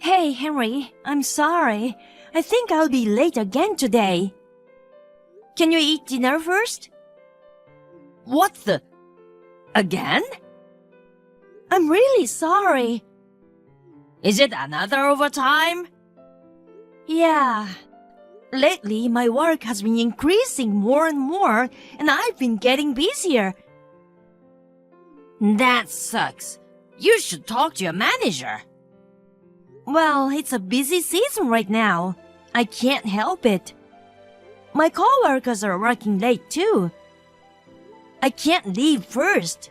Hey, Henry, I'm sorry. I think I'll be late again today. Can you eat dinner first? What the? Again? I'm really sorry. Is it another overtime? Yeah. Lately, my work has been increasing more and more, and I've been getting busier. That sucks. You should talk to your manager. Well, it's a busy season right now. I can't help it. My coworkers are working late too. I can't leave first.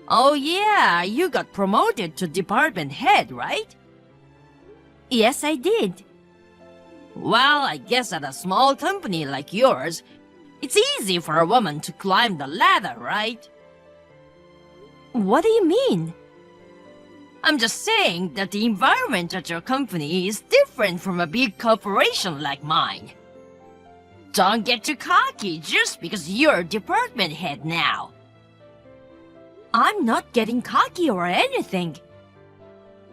Oh yeah, you got promoted to department head, right? Yes, I did. Well, I guess at a small company like yours, it's easy for a woman to climb the ladder, right? What do you mean? I'm just saying that the environment at your company is different from a big corporation like mine. Don't get too cocky just because you're department head now. I'm not getting cocky or anything.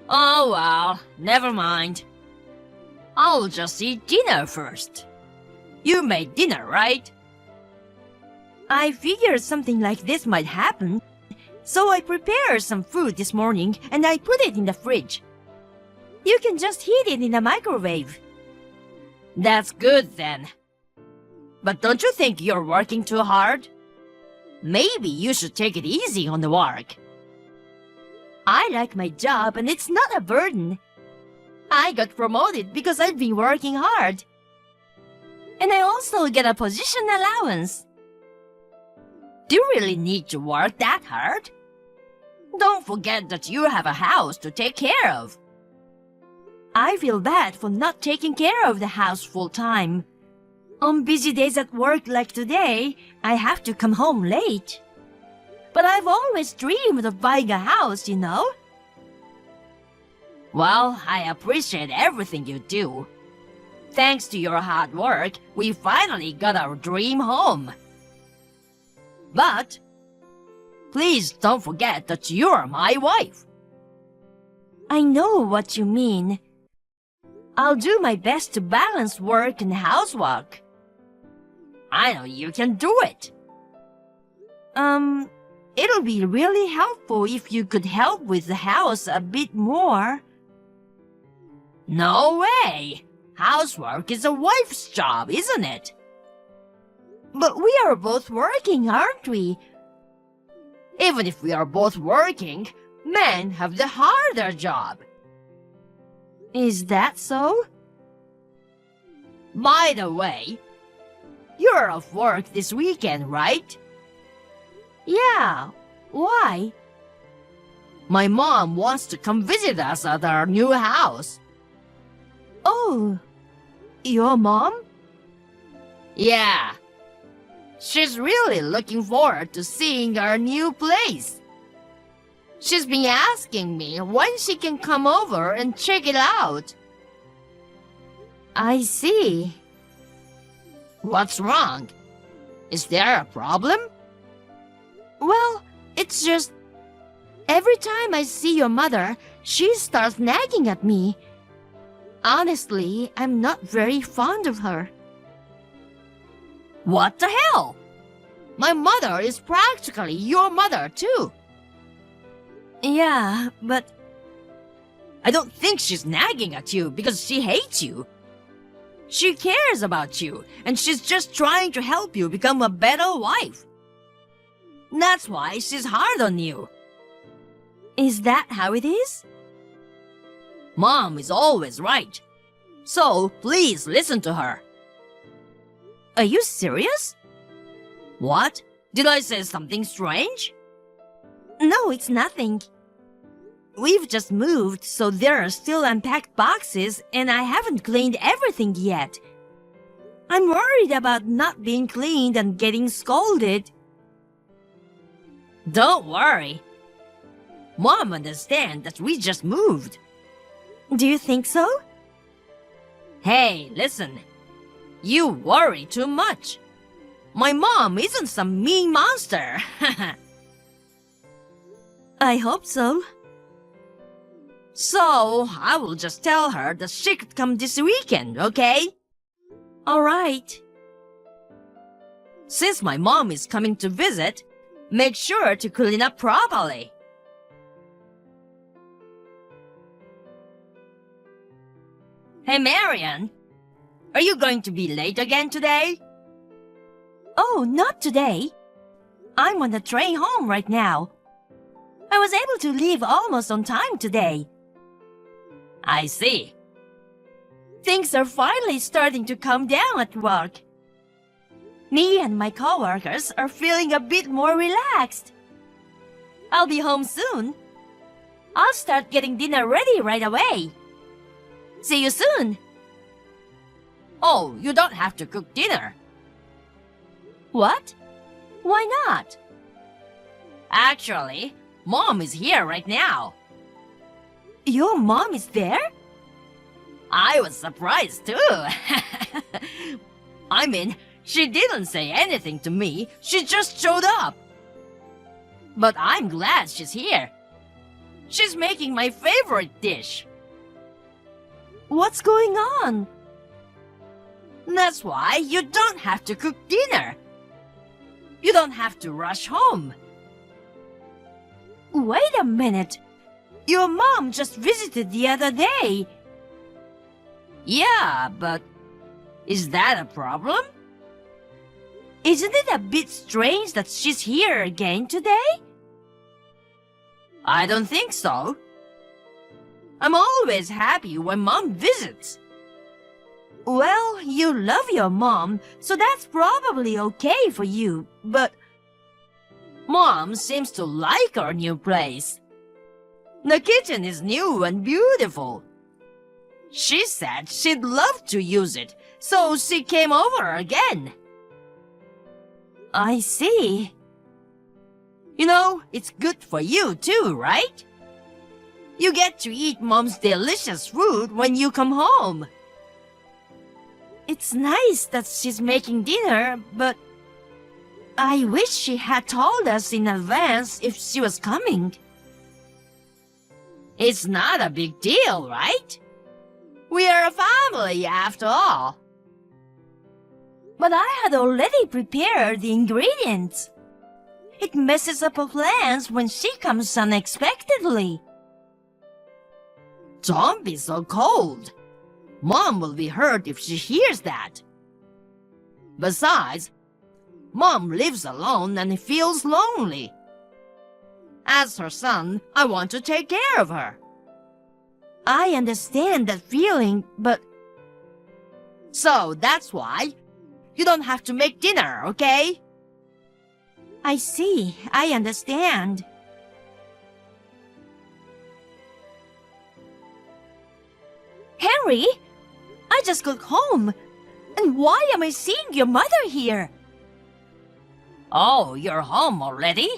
Oh well, never mind. I'll just eat dinner first. You made dinner, right? I figured something like this might happen, so I prepared some food this morning and I put it in the fridge. You can just heat it in the microwave. That's good then. But don't you think you're working too hard? Maybe you should take it easy on the work. I like my job and it's not a burden. I got promoted because I've been working hard. And I also get a position allowance. Do you really need to work that hard? Don't forget that you have a house to take care of. I feel bad for not taking care of the house full time. On busy days at work like today, I have to come home late. But I've always dreamed of buying a house, you know? Well, I appreciate everything you do. Thanks to your hard work, we finally got our dream home. But please don't forget that you're my wife. I know what you mean. I'll do my best to balance work and housework. I know you can do it. It'll be really helpful if you could help with the house a bit more. No way! Housework is a wife's job, isn't it? But we are both working, aren't we? Even if we are both working, men have the harder job. Is that so? By the way, you're off work this weekend, right? Yeah. Why? My mom wants to come visit us at our new house. Oh, your mom? Yeah. She's really looking forward to seeing our new place. She's been asking me when she can come over and check it out. I see. What's wrong? Is there a problem? Well, it's just... every time I see your mother, she starts nagging at me. Honestly, I'm not very fond of her. What the hell? My mother is practically your mother, too. Yeah, but... I don't think she's nagging at you because she hates you. She cares about you, and she's just trying to help you become a better wife. That's why she's hard on you. Is that how it is? Mom is always right. So, please listen to her. Are you serious? What? Did I say something strange? No, it's nothing. We've just moved, so there are still unpacked boxes, and I haven't cleaned everything yet. I'm worried about not being cleaned and getting scolded. Don't worry. Mom understands that we just moved. Do you think so? Hey, listen. You worry too much. My mom isn't some mean monster. I hope so. So, I will just tell her that she could come this weekend, okay? Alright. Since my mom is coming to visit, make sure to clean up properly. Hey, Marian, are you going to be late again today? Oh, not today. I'm on the train home right now. I was able to leave almost on time today. I see. Things are finally starting to calm down at work. Me and my coworkers are feeling a bit more relaxed. I'll be home soon. I'll start getting dinner ready right away. See you soon. Oh, you don't have to cook dinner. What? Why not? Actually, Mom is here right now. Your mom is there? I was surprised too. I mean, she didn't say anything to me, she just showed up. But I'm glad she's here. She's making my favorite dish. What's going on? That's why you don't have to cook dinner. You don't have to rush home. Wait a minute. Your mom just visited the other day. Yeah, but is that a problem? Isn't it a bit strange that she's here again today? I don't think so. I'm always happy when Mom visits. Well, you love your mom, so that's probably okay for you, but Mom seems to like our new place. The kitchen is new and beautiful. She said she'd love to use it, so she came over again. I see. You know, it's good for you too, right? You get to eat Mom's delicious food when you come home. It's nice that she's making dinner, but I wish she had told us in advance if she was coming. It's not a big deal, right? We are a family after all. But I had already prepared the ingredients. It messes up our plans when she comes unexpectedly. Don't be so cold. Mom will be hurt if she hears that. Besides, Mom lives alone and feels lonely. As her son, I want to take care of her. I understand that feeling, but So that's why you don't have to make dinner, okay? I see. I understand. Henry, I just got home. And why am I seeing your mother here? Oh, you're home already?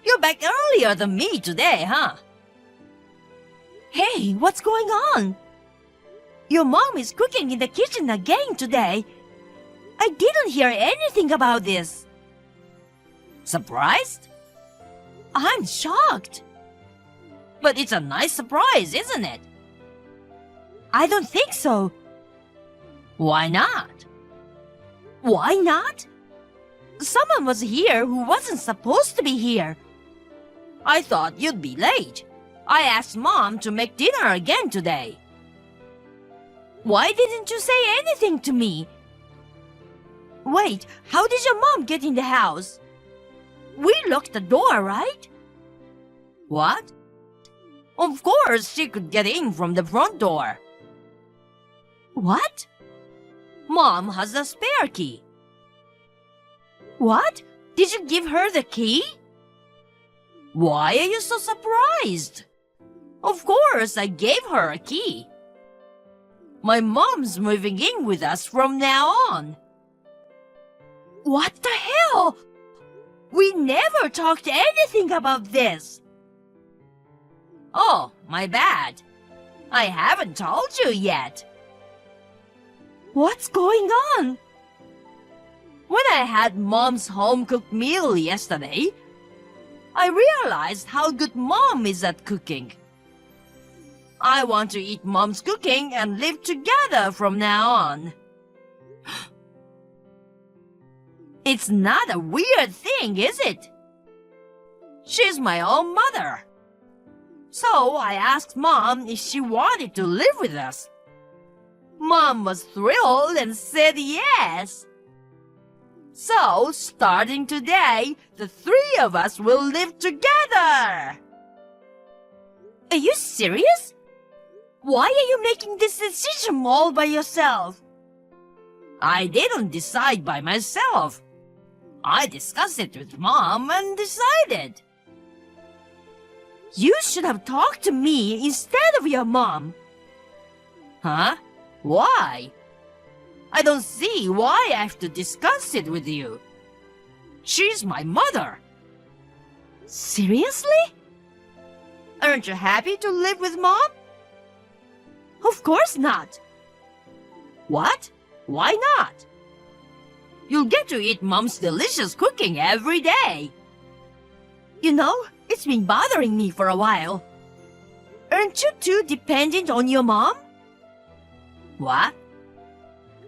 You're back earlier than me today, huh? Hey, what's going on? Your mom is cooking in the kitchen again today. I didn't hear anything about this. Surprised? I'm shocked. But it's a nice surprise, isn't it? I don't think so. Why not? Why not? Someone was here who wasn't supposed to be here. I thought you'd be late. I asked Mom to make dinner again today. Why didn't you say anything to me? Wait, how did your mom get in the house? We locked the door, right? What? Of course she could get in from the front door. What? Mom has a spare key. What? Did you give her the key? Why are you so surprised? Of course I gave her a key. My mom's moving in with us from now on. What the hell? We never talked anything about this. Oh, my bad. I haven't told you yet. What's going on? When I had Mom's home-cooked meal yesterday, I realized how good Mom is at cooking. I want to eat Mom's cooking and live together from now on. It's not a weird thing, is it? She's my own mother. So I asked Mom if she wanted to live with us. Mom was thrilled and said yes. So, starting today, the three of us will live together. Are you serious? Why are you making this decision all by yourself? I didn't decide by myself. I discussed it with Mom and decided. You should have talked to me instead of your mom. Huh? Why? I don't see why I have to discuss it with you. She's my mother. Seriously? Aren't you happy to live with Mom? Of course not. What? Why not? You'll get to eat Mom's delicious cooking every day. You know, it's been bothering me for a while. Aren't you too dependent on your mom? What?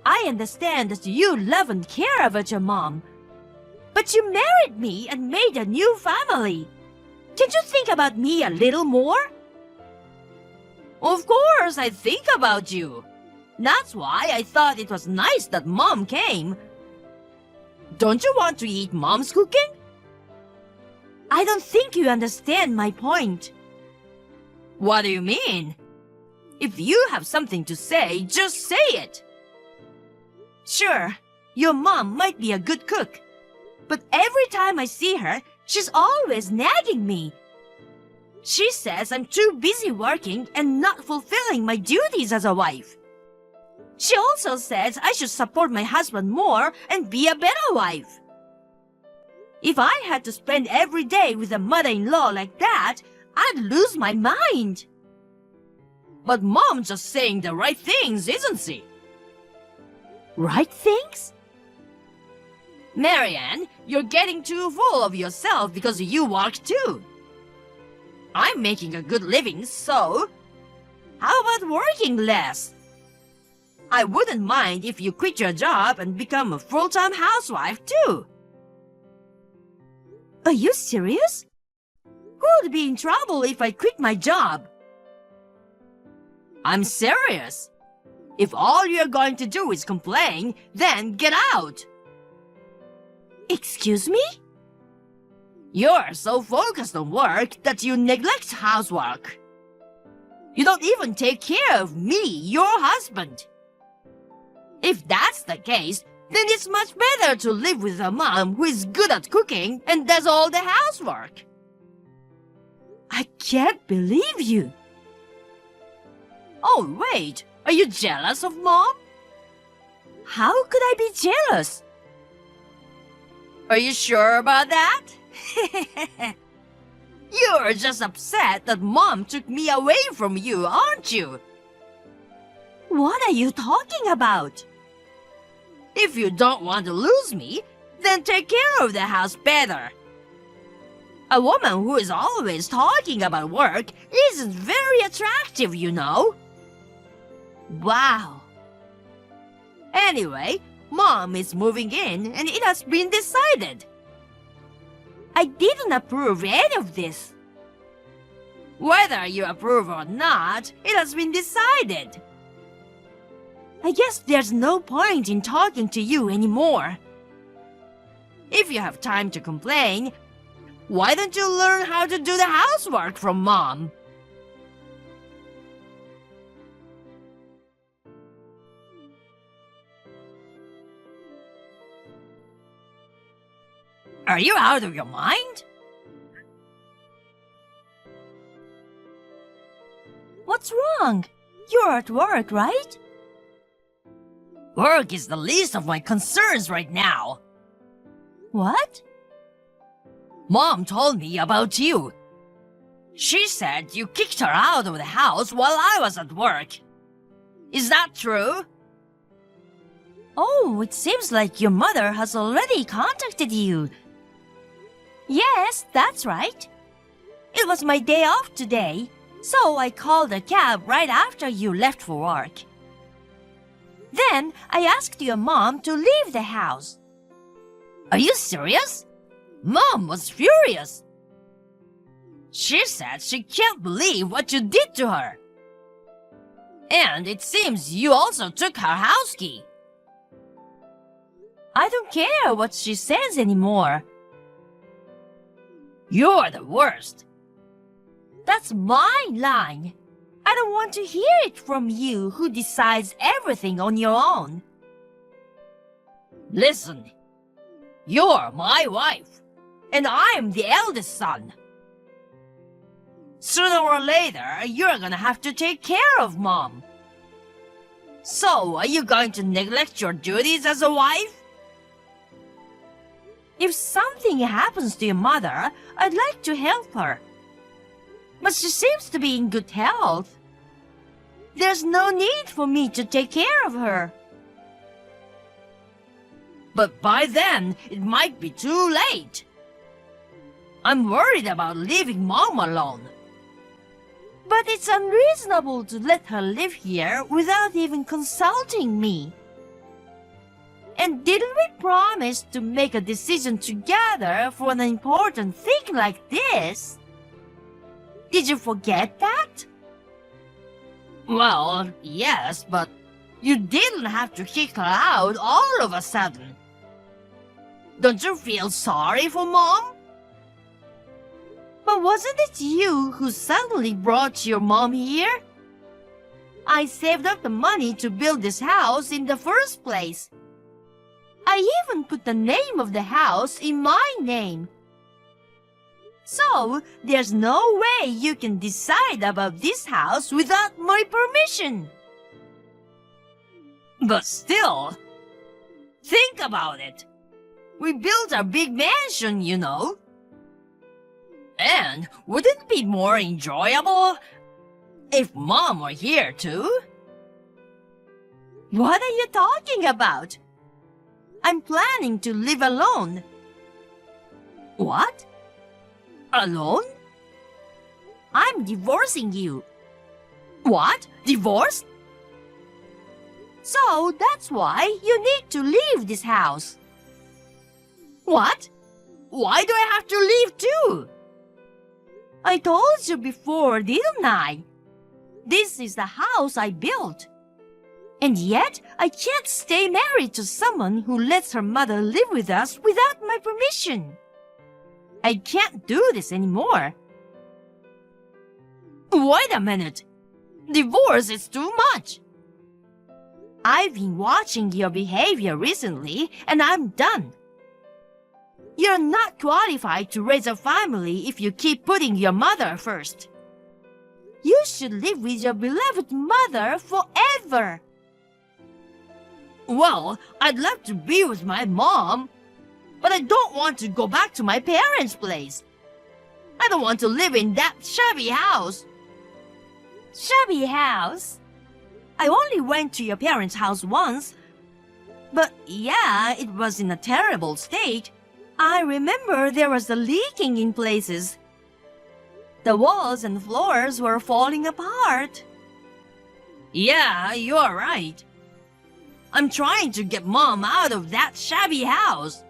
I understand that you love and care about your mom. But you married me and made a new family. Can't you think about me a little more? Of course, I think about you. That's why I thought it was nice that Mom came. Don't you want to eat Mom's cooking? I don't think you understand my point. What do you mean? If you have something to say, just say it. Sure, your mom might be a good cook. But every time I see her, she's always nagging me. She says I'm too busy working and not fulfilling my duties as a wife. She also says I should support my husband more and be a better wife. If I had to spend every day with a mother-in-law like that, I'd lose my mind. But Mom's just saying the right things, isn't she? Right things? Marianne, you're getting too full of yourself because you work too. I'm making a good living, so how about working less? I wouldn't mind if you quit your job and become a full-time housewife too. Are you serious? Who would be in trouble if I quit my job? I'm serious. If all you're going to do is complain, then get out. Excuse me? You're so focused on work that you neglect housework. You don't even take care of me, your husband. If that's the case, then it's much better to live with a mom who is good at cooking and does all the housework. I can't believe you. Oh, wait. Are you jealous of Mom? How could I be jealous? Are you sure about that? You're just upset that Mom took me away from you, aren't you? What are you talking about? If you don't want to lose me, then take care of the house better. A woman who is always talking about work isn't very attractive, you know. Wow. Anyway, Mom is moving in and it has been decided. I didn't approve any of this. Whether you approve or not, it has been decided. I guess there's no point in talking to you anymore. If you have time to complain, why don't you learn how to do the housework from Mom? Are you out of your mind? What's wrong? You're at work, right? Work is the least of my concerns right now. What? Mom told me about you. She said you kicked her out of the house while I was at work. Is that true? Oh, it seems like your mother has already contacted you. Yes, that's right. It was my day off today, So I called a cab right after you left for work. Then I asked your mom to leave the house. Are you serious? Mom was furious. She said she can't believe what you did to her. And it seems you also took her house key. I don't care what she says anymore. You're the worst. That's my line. I don't want to hear it from you who decides everything on your own. Listen, you're my wife, and I'm the eldest son. Sooner or later, you're gonna have to take care of Mom. So, are you going to neglect your duties as a wife? If something happens to your mother, I'd like to help her. But she seems to be in good health. There's no need for me to take care of her. But by then, it might be too late. I'm worried about leaving Mom alone. But it's unreasonable to let her live here without even consulting me. And didn't we promise to make a decision together for an important thing like this? Did you forget that? Well, yes, but you didn't have to kick her out all of a sudden. Don't you feel sorry for Mom? But wasn't it you who suddenly brought your mom here? I saved up the money to build this house in the first place. I even put the name of the house in my name. So, there's no way you can decide about this house without my permission. But still, think about it. We built a big mansion, you know. And wouldn't it be more enjoyable if Mom were here too? What are you talking about? I'm planning to live alone. What? Alone? I'm divorcing you. What? Divorced? So that's why you need to leave this house. What? Why do I have to leave too? I told you before, didn't I? This is the house I built. And yet, I can't stay married to someone who lets her mother live with us without my permission. I can't do this anymore. Wait a minute. Divorce is too much. I've been watching your behavior recently, and I'm done. You're not qualified to raise a family if you keep putting your mother first. You should live with your beloved mother forever. Well, I'd love to be with my mom, but I don't want to go back to my parents' place. I don't want to live in that shabby house. Shabby house? I only went to your parents' house once. But yeah, it was in a terrible state. I remember there was a leaking in places. The walls and floors were falling apart. Yeah, you're right. I'm trying to get Mom out of that shabby house.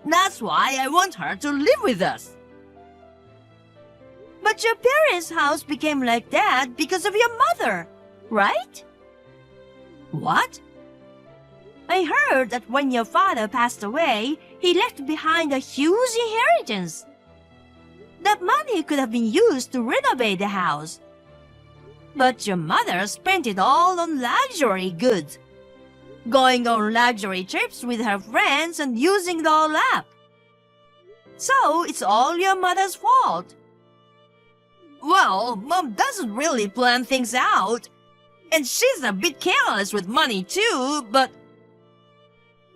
That's why I want her to live with us. But your parents' house became like that because of your mother, right? What? I heard that when your father passed away, he left behind a huge inheritance. That money could have been used to renovate the house. But your mother spent it all on luxury goods, going on luxury trips with her friends and using it all up. So it's all your mother's fault. Well, Mom doesn't really plan things out. And she's a bit careless with money too, but...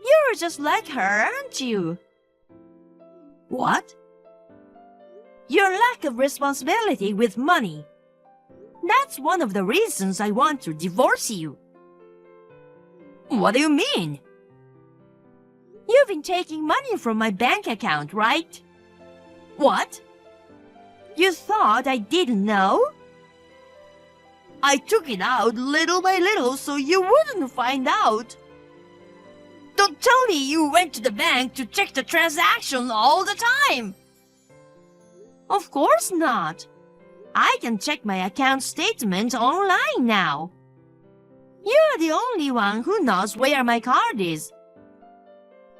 You're just like her, aren't you? What? Your lack of responsibility with money. That's one of the reasons I want to divorce you. What do you mean? You've been taking money from my bank account, right? What? You thought I didn't know? I took it out little by little so you wouldn't find out. Don't tell me you went to the bank to check the transaction all the time. Of course not. I can check my account statement online now. You're the only one who knows where my card is.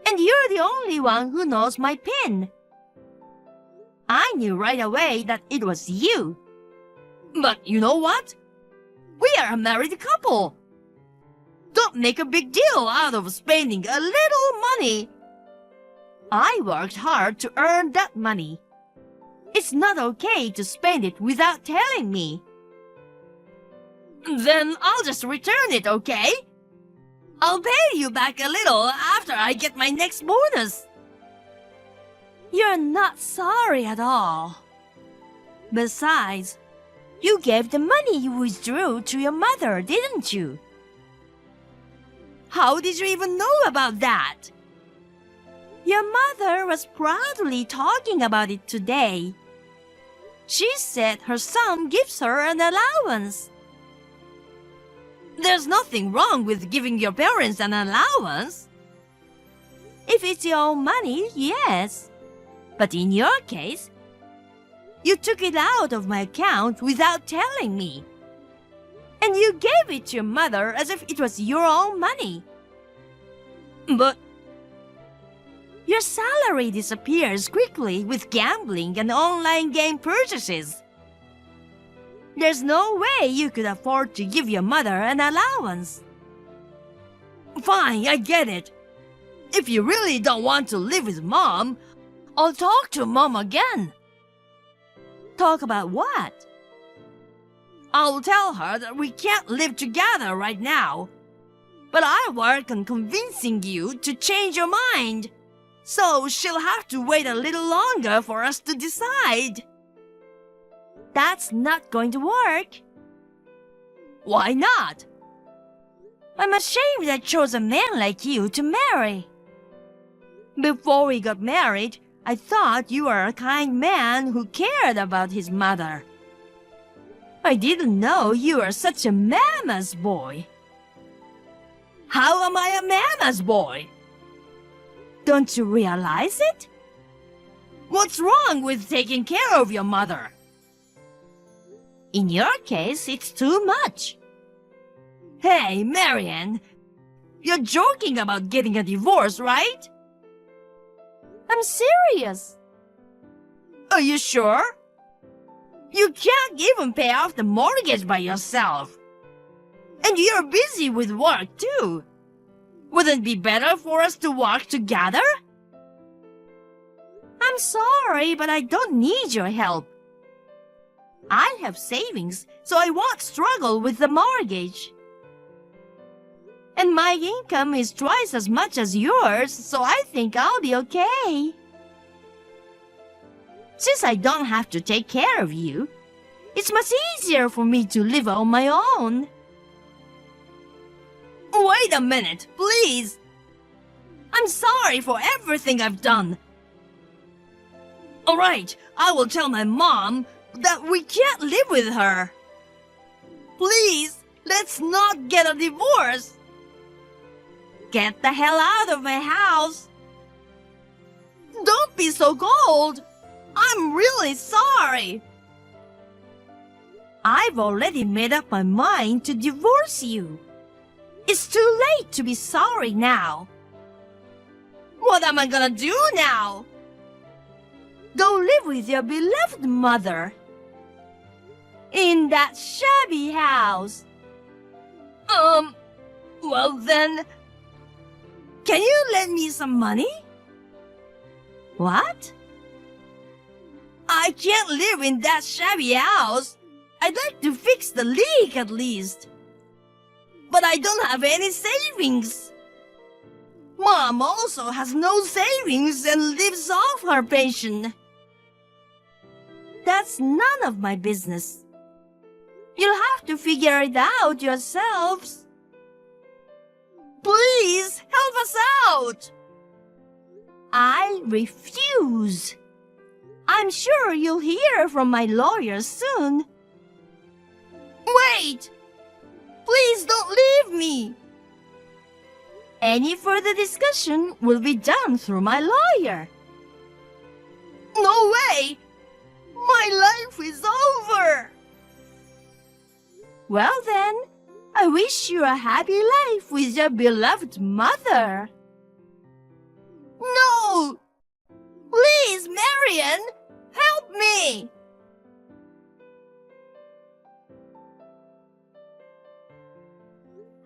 And you're the only one who knows my PIN. I knew right away that it was you. But you know what? We are a married couple. Don't make a big deal out of spending a little money. I worked hard to earn that money. It's not okay to spend it without telling me. Then I'll just return it, okay? I'll pay you back a little after I get my next bonus. You're not sorry at all. Besides, you gave the money you withdrew to your mother, didn't you? How did you even know about that? Your mother was proudly talking about it today. She said her son gives her an allowance. There's nothing wrong with giving your parents an allowance. If it's your own money, yes. But in your case, you took it out of my account without telling me. And you gave it to your mother as if it was your own money. But your salary disappears quickly with gambling and online game purchases. There's no way you could afford to give your mother an allowance. Fine, I get it. If you really don't want to live with Mom, I'll talk to Mom again. Talk about what? I'll tell her that we can't live together right now. But I'll work on convincing you to change your mind. So she'll have to wait a little longer for us to decide. That's not going to work. Why not? I'm ashamed I chose a man like you to marry. Before we got married, I thought you were a kind man who cared about his mother. I didn't know you were such a mama's boy. How am I a mama's boy? Don't you realize it? What's wrong with taking care of your mother? In your case, it's too much. Hey, Marianne, you're joking about getting a divorce, right? I'm serious. Are you sure? You can't even pay off the mortgage by yourself. And you're busy with work, too. Wouldn't it be better for us to work together? I'm sorry, but I don't need your help. I have savings, so I won't struggle with the mortgage. And my income is twice as much as yours, so I think I'll be okay. Since I don't have to take care of you, it's much easier for me to live on my own. Wait a minute, please. I'm sorry for everything I've done. All right, I will tell my mom that we can't live with her. Please, let's not get a divorce. Get the hell out of my house. Don't be so cold. I'm really sorry. I've already made up my mind to divorce you. It's too late to be sorry now. What am I gonna do now? Go live with your beloved mother. In that shabby house. Well then, can you lend me some money? What? I can't live in that shabby house. I'd like to fix the leak at least. But I don't have any savings. Mom also has no savings and lives off her pension. That's none of my business. You'll have to figure it out yourselves. Please, help us out. I refuse. I'm sure you'll hear from my lawyer soon. wait! Please don't leave me! Any further discussion will be done through my lawyer. No way! My life is over! Well then, I wish you a happy life with your beloved mother. No! Please, Marian, help me!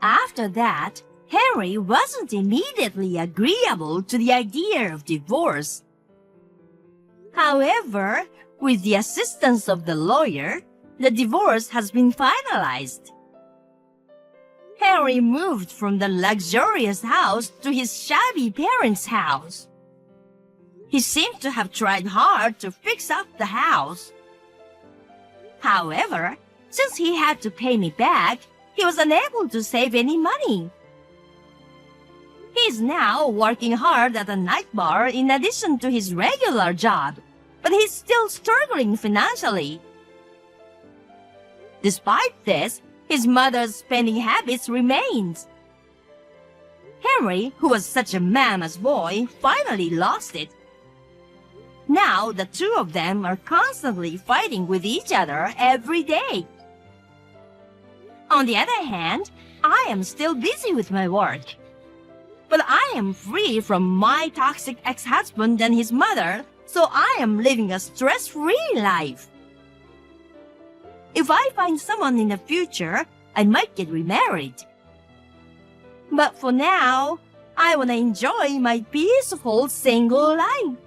After that, Henry wasn't immediately agreeable to the idea of divorce. However, with the assistance of the lawyer, the divorce has been finalized. Henry moved from the luxurious house to his shabby parents' house. He seemed to have tried hard to fix up the house. However, since he had to pay me back, he was unable to save any money. He is now working hard at a night bar in addition to his regular job, but he's still struggling financially. Despite this, his mother's spending habits remained. Henry, who was such a mama's boy, finally lost it. Now the two of them are constantly fighting with each other every day. On the other hand, I am still busy with my work. But I am free from my toxic ex-husband and his mother, so I am living a stress-free life. If I find someone in the future, I might get remarried. But for now, I want to enjoy my peaceful single life.